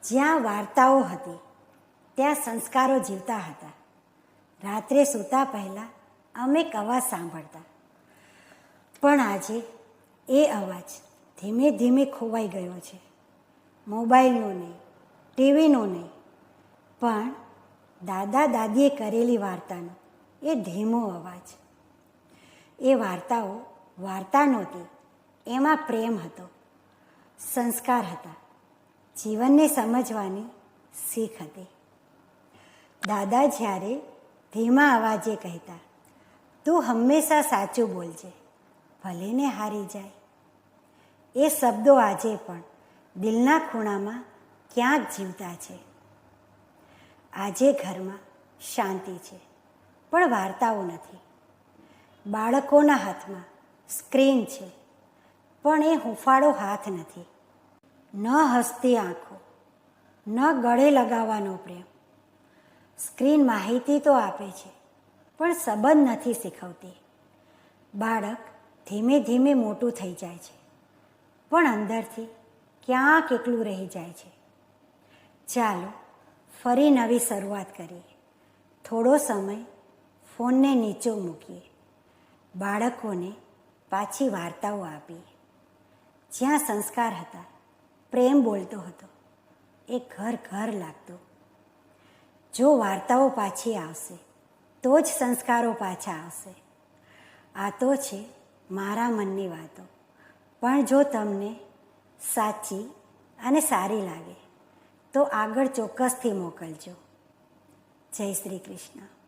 જ્યાં વાર્તાઓ હતી ત્યાં સંસ્કારો જીવતા હતા. રાત્રે સૂતા પહેલાં અમે એક અવાજ સાંભળતા, પણ આજે એ અવાજ ધીમે ધીમે ખોવાઈ ગયો છે. મોબાઈલનો નહીં, ટીવીનો નહીં, પણ દાદા દાદીએ કરેલી વાર્તાનો એ ધીમો અવાજ. એ વાર્તાઓ વાર્તા નહોતી, એમાં પ્રેમ હતો, સંસ્કાર હતા, જીવનને સમજવાની શીખ હતી. દાદા જ્યારે ધીમા અવાજે કહેતા, તું હંમેશા સાચું બોલજે, ભલે ને હારી જાય. એ શબ્દો આજે પણ દિલના ખૂણામાં ક્યાંક જીવતા છે. આજે ઘરમાં શાંતિ છે, પણ વાર્તાઓ નથી. બાળકોના હાથમાં સ્ક્રીન છે, પણ એ હૂંફાળો હાથ નથી. ન હસતી આંખો, ન ગળે લગાવવાનો પ્રેમ. સ્ક્રીન માહિતી તો આપે છે, પણ સંબંધ નથી શીખવતી. બાળક ધીમે ધીમે મોટું થઈ જાય છે, પણ અંદરથી ક્યાંક એકલું રહી જાય છે. ચાલો ફરી નવી શરૂઆત કરીએ. થોડો સમય ફોનને નીચે મૂકીએ, બાળકોને પાછી વાર્તાઓ આપીએ. જ્યાં સંસ્કાર હતા, પ્રેમ બોલતો હતો, એ ઘર ઘર લાગતું. જો વાર્તાઓ પાછી આવશે તો જ સંસ્કારો પાછા આવશે. આ તો છે મારા મનની વાતો, પણ જો તમને સાચી અને સારી લાગે તો આગળ ચોક્કસથી મોકલજો. જય શ્રી કૃષ્ણ.